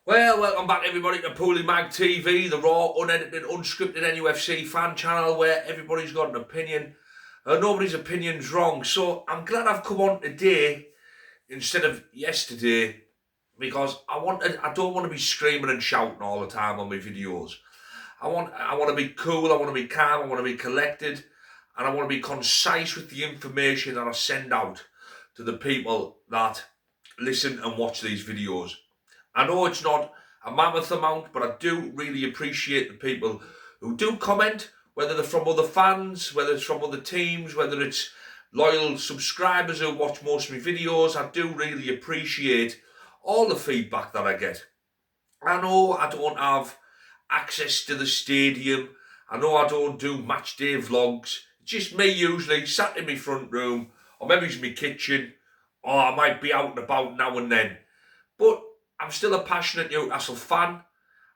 Well, welcome back everybody to PoolieMagTV, the raw, unedited, unscripted NUFC fan channel where everybody's got an opinion and nobody's opinion's wrong. So I'm glad I've come on today instead of yesterday because I don't want to be screaming and shouting all the time on my videos. I want to be cool, I want to be calm, I want to be collected, and I want to be concise with the information that I send out to the people that listen and watch these videos. I know it's not a mammoth amount, but I do really appreciate the people who do comment, whether they're from other fans, whether it's from other teams, whether it's loyal subscribers who watch most of my videos. I do really appreciate all the feedback that I get. I know I don't have access to the stadium. I know I don't do match day vlogs. It's just me usually sat in my front room, or maybe it's my kitchen, or I might be out and about now and then. But I'm still a passionate Newcastle fan.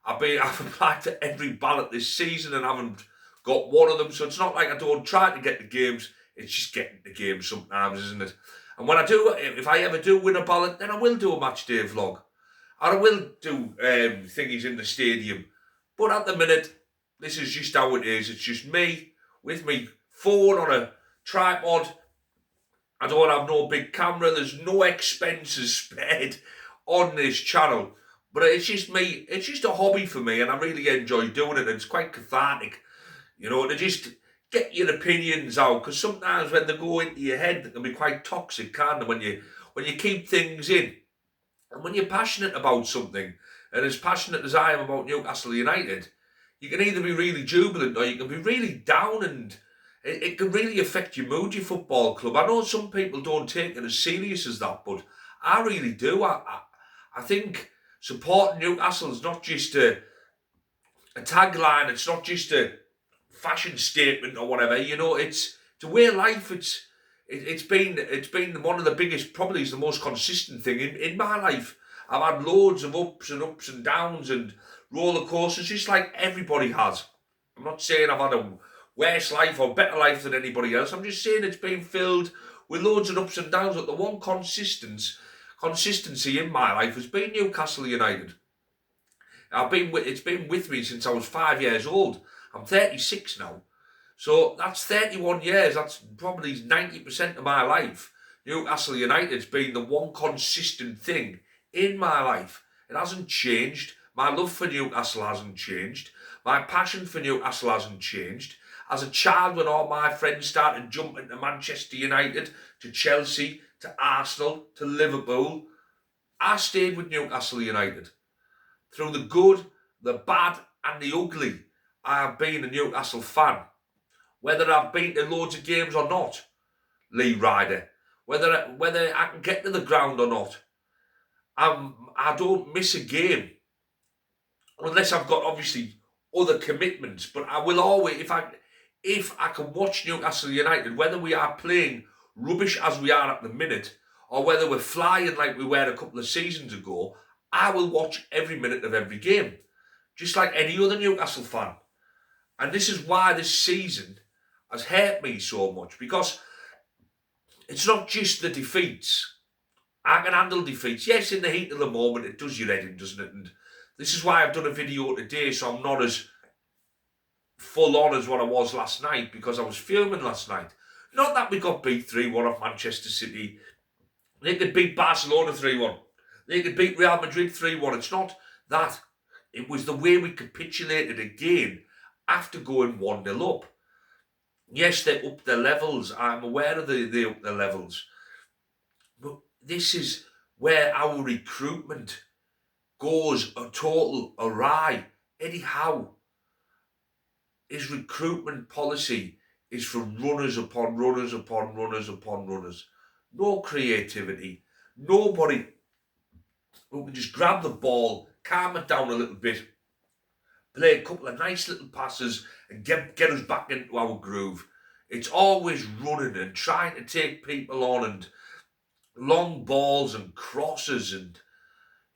I've applied for every ballot this season and haven't got one of them. So it's not like I don't try to get the games. It's just getting the games sometimes, isn't it? And when I do, if I ever do win a ballot, then I will do a match day vlog. And I will do thingies in the stadium. But at the minute, this is just how it is. It's just me with me phone on a tripod. I don't have no big camera. There's no expenses spared on this channel, but it's just me, it's just a hobby for me, and I really enjoy doing it, and it's quite cathartic, to just get your opinions out, because sometimes when they go into your head, they can be quite toxic, can't they, when you keep things in. And when you're passionate about something, and as passionate as I am about Newcastle United, you can either be really jubilant or you can be really down, and it can really affect your mood, your football club. I know some people don't take it as serious as that, but I really do. I think supporting Newcastle is not just a tagline, it's not just a fashion statement or whatever, it's a way of life. It's been one of the biggest, probably is the most consistent thing in my life. I've had loads of ups and downs and roller coasters, just like everybody has. I'm not saying I've had a worse life or better life than anybody else. I'm just saying it's been filled with loads of ups and downs, but the one consistency in my life has been Newcastle United. It's been with me since I was 5 years old. I'm 36 now. So that's 31 years. That's probably 90% of my life. Newcastle United's been the one consistent thing in my life. It hasn't changed. My love for Newcastle hasn't changed. My passion for Newcastle hasn't changed. As a child, when all my friends started jumping to Manchester United, to Chelsea, to Arsenal, to Liverpool, I stayed with Newcastle United. Through the good, the bad and the ugly, I have been a Newcastle fan. Whether I've been to loads of games or not, Lee Ryder, whether I can get to the ground or not, I don't miss a game. Unless I've got, obviously, other commitments. But I will always, if I can watch Newcastle United, whether we are playing rubbish as we are at the minute, or whether we're flying like we were a couple of seasons ago, I will watch every minute of every game, just like any other Newcastle fan. And this is why this season has hurt me so much, because it's not just the defeats. I can handle defeats. Yes, in the heat of the moment, it does your head in, doesn't it? And this is why I've done a video today, so I'm not as full on as what I was last night, because I was fuming last night. Not that we got beat 3-1 off Manchester City. They could beat Barcelona 3-1. They could beat Real Madrid 3-1. It's not that. It was the way we capitulated again after going 1-0 up. Yes, they upped their levels. I'm aware of they upped their levels. But this is where our recruitment goes a total awry. Eddie Howe, his recruitment policy is from runners upon runners upon runners upon runners. No creativity. Nobody who can just grab the ball, calm it down a little bit, play a couple of nice little passes and get us back into our groove. It's always running and trying to take people on and long balls and crosses, and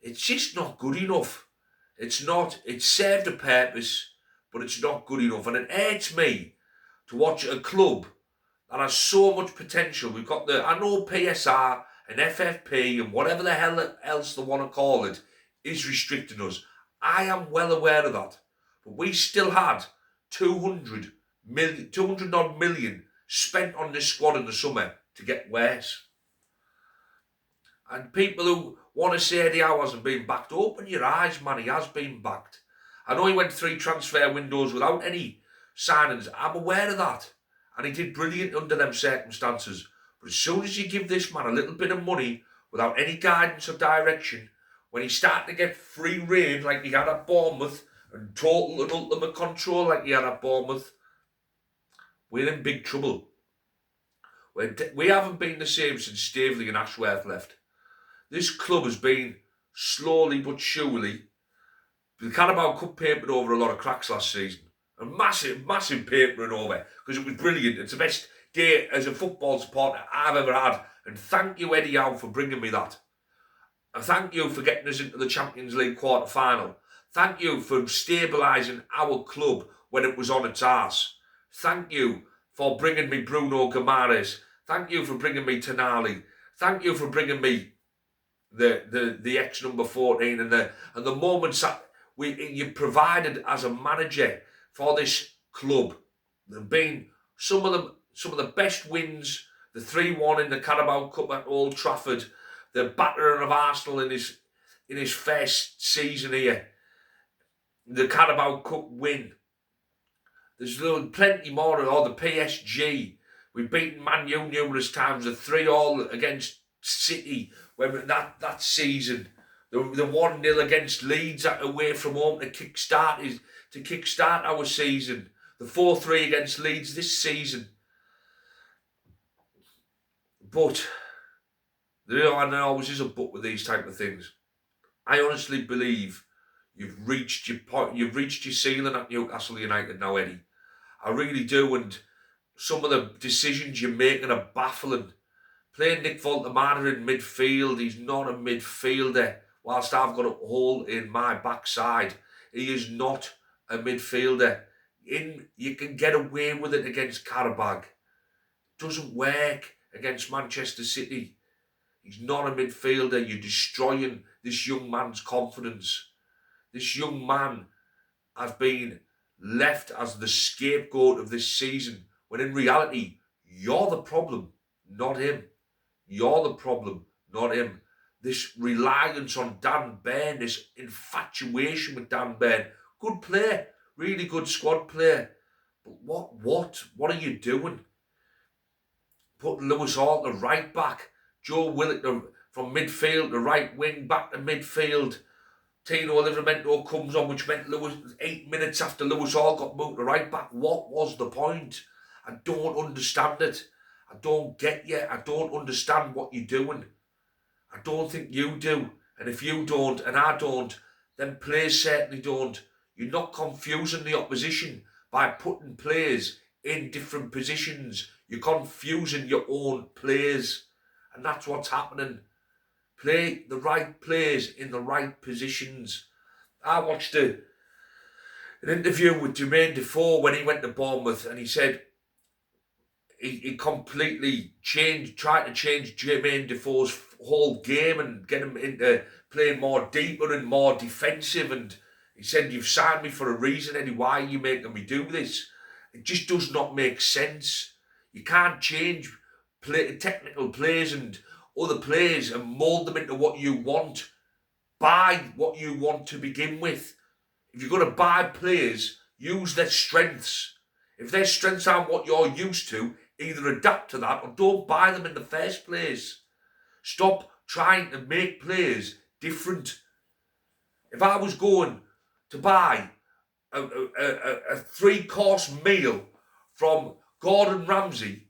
it's just not good enough. It's not. It's served a purpose, but it's not good enough. And it hurts me to watch a club that has so much potential. We've got I know PSR and FFP and whatever the hell else they want to call it is restricting us. I am well aware of that. But we still had 200 odd million spent on this squad in the summer to get worse. And people who want to say Eddie Howe hasn't been backed, open your eyes, man, he has been backed. I know he went 3 transfer windows without any signings. I'm aware of that. And he did brilliant under them circumstances. But as soon as you give this man a little bit of money without any guidance or direction, when he started to get free rein like he had at Bournemouth and total and ultimate control like he had at Bournemouth, we're in big trouble. We haven't been the same since Staveley and Ashworth left. This club has been slowly but surely. The Carabao Cup papered over a lot of cracks last season. A massive papering over because it was brilliant. It's the best day as a football supporter I've ever had. And thank you, Eddie Howe, for bringing me that. And thank you for getting us into the Champions League quarter-final. Thank you for stabilising our club when it was on its arse. Thank you for bringing me Bruno Guimaraes. Thank you for bringing me Tonali. Thank you for bringing me the ex number 14 and the moments that you provided as a manager for this club. There've been some of the best wins. The 3-1 in the Carabao Cup at Old Trafford, the battering of Arsenal in his first season here, the Carabao Cup win. There's plenty more. Or the PSG. We've beaten Man U numerous times. The 3-3 against City when that season. The 1-0 against Leeds away from home to kickstart our season. The 4-3 against Leeds this season. But and there always is a but with these type of things. I honestly believe you've reached your point. You've reached your ceiling at Newcastle United now, Eddie. I really do, and some of the decisions you're making are baffling. Playing Nick Voltemada in midfield, he's not a midfielder. Whilst I've got a hole in my backside, he is not a midfielder. You can get away with it against Karabag. Doesn't work against Manchester City. He's not a midfielder. You're destroying this young man's confidence. This young man has been left as the scapegoat of this season, when in reality, you're the problem, not him. You're the problem, not him. This reliance on Dan Burn, this infatuation with Dan Burn. Good player, really good squad player. But what are you doing? Putting Lewis Hall at right back, Joe Willock from midfield to right wing, back to midfield. Tino Livramento comes on, which meant 8 minutes after Lewis Hall got moved to right back. What was the point? I don't understand it. I don't get you. I don't understand what you're doing. I don't think you do. And if you don't, and I don't, then players certainly don't. You're not confusing the opposition by putting players in different positions. You're confusing your own players. And that's what's happening. Play the right players in the right positions. I watched an interview with Jermaine Defoe when he went to Bournemouth, and he said he completely tried to change Jermaine Defoe's whole game and get him into playing more deeper and more defensive. And he said, "You've signed me for a reason, Eddie. Why are you making me do this?" It just does not make sense. You can't change technical players and other players and mould them into what you want. Buy what you want to begin with. If you're going to buy players, use their strengths. If their strengths aren't what you're used to, either adapt to that or don't buy them in the first place. Stop trying to make players different. If I was going to buy a 3-course meal from Gordon Ramsay,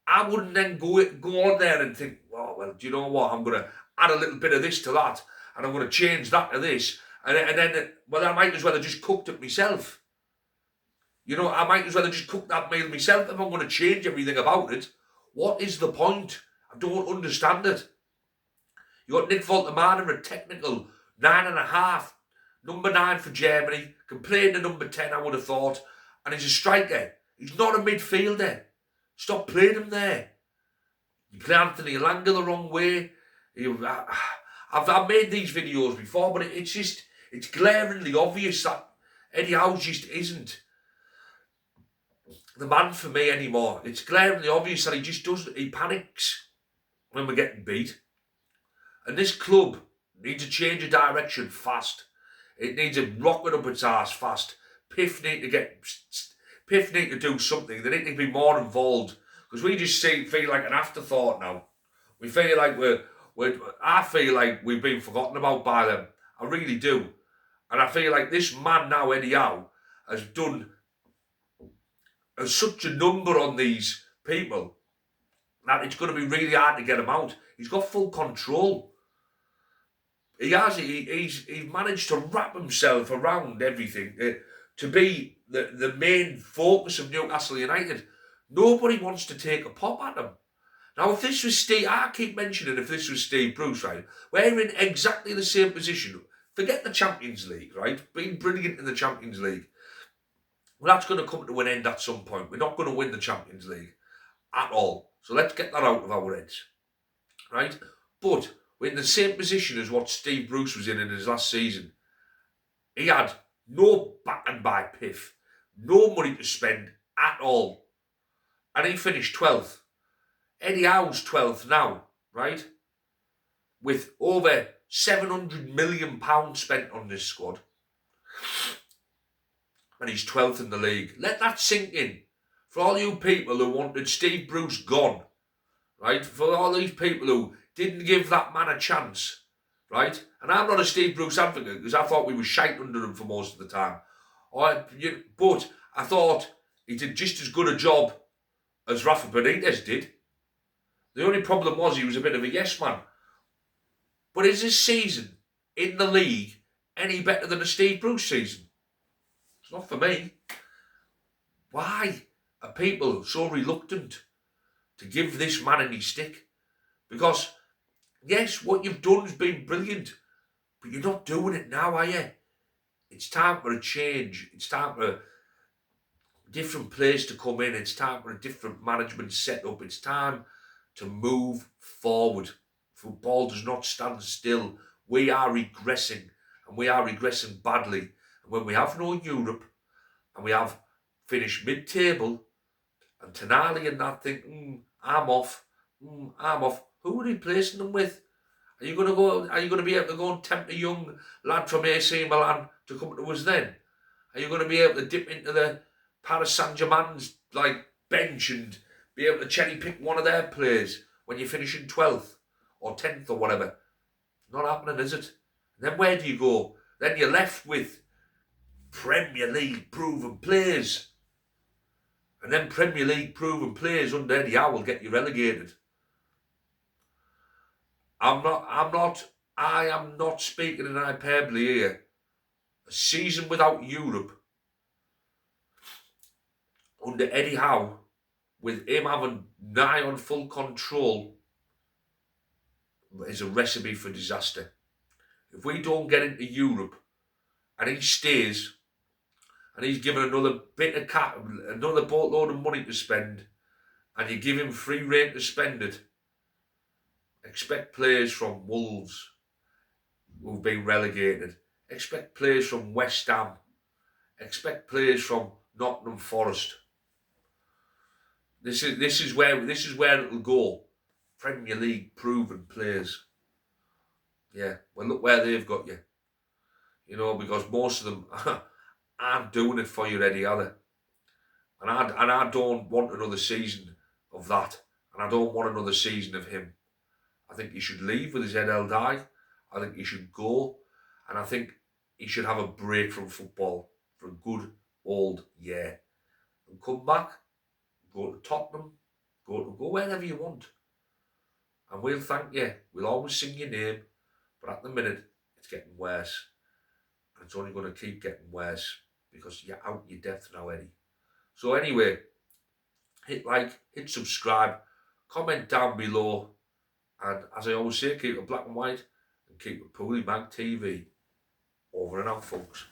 I wouldn't then go on there and think, oh, well, do you know what? I'm going to add a little bit of this to that, and I'm going to change that to this. And then, well, I might as well have just cooked it myself. I might as well have just cooked that meal myself if I'm going to change everything about it. What is the point? I don't understand it. You got Nick Voltemada, a technical 9.5, number 9 for Germany, can play in the number 10, I would have thought, and he's a striker. He's not a midfielder. Stop playing him there. You play Anthony Elanga the wrong way. I've made these videos before, but it's glaringly obvious that Eddie Howe just isn't the man for me anymore. It's glaringly obvious that he panics when we're getting beat. And this club needs a change of direction fast. It needs a rocket up its arse fast. Piff need to do something. They need to be more involved, because we just feel like an afterthought now. We feel like I feel like we've been forgotten about by them. I really do. And I feel like this man now, Eddie Howe, has done such a number on these people that it's going to be really hard to get him out. He's got full control. He has. He's managed to wrap himself around everything to be the main focus of Newcastle United. Nobody wants to take a pop at him. Now, if this was Steve, I keep mentioning if this was Steve Bruce, right, we're in exactly the same position. Forget the Champions League, right? Being brilliant in the Champions League. Well, that's going to come to an end at some point. We're not going to win the Champions League at all. So let's get that out of our heads, right? But we're in the same position as what Steve Bruce was in his last season. He had no backing by Piff, no money to spend at all. And he finished 12th. Eddie Howe's 12th now, right? With over £700 million spent on this squad. And he's 12th in the league. Let that sink in. For all you people who wanted Steve Bruce gone, right? For all these people who didn't give that man a chance, right? And I'm not a Steve Bruce advocate, because I thought we were shite under him for most of the time. But I thought he did just as good a job as Rafa Benitez did. The only problem was he was a bit of a yes man. But is this season in the league any better than a Steve Bruce season? It's not for me. Why are people so reluctant to give this man any stick? Because, yes, what you've done has been brilliant, but you're not doing it now, are you? It's time for a change. It's time for a different place to come in. It's time for a different management setup. It's time to move forward. Football does not stand still. We are regressing, and we are regressing badly. And when we have no Europe, and we have finished mid-table, and Tonali and that think, I'm off, I'm off. Who are you replacing them with? Are you going to be able to go and tempt a young lad from AC Milan to come to us then? Are you going to be able to dip into the Paris Saint-Germain's bench and be able to cherry pick one of their players when you're finishing 12th or 10th or whatever? Not happening, is it? And then where do you go? Then you're left with Premier League proven players. And then Premier League proven players under Eddie Howe will get you relegated. I am not speaking in hyperbole here. A season without Europe under Eddie Howe, with him having nigh on full control, is a recipe for disaster. If we don't get into Europe and he stays and he's given another another boatload of money to spend, and you give him free rein to spend it, expect players from Wolves who've been relegated. Expect players from West Ham. Expect players from Nottingham Forest. This is where it'll go. Premier League proven players. Yeah, well, look where they've got you. You know, because most of them aren't doing it for you, Eddie, are they? And I don't want another season of that. And I don't want another season of him. I think he should leave with his head held high. I think he should go. And I think he should have a break from football for a good old year. And come back, go to Tottenham, go wherever you want. And we'll thank you. We'll always sing your name. But at the minute, it's getting worse. And it's only going to keep getting worse because you're out your depth now, Eddie. So anyway, hit like, hit subscribe, comment down below. And as I always say, keep it black and white and keep it PoolieMagTV. Over and out, folks.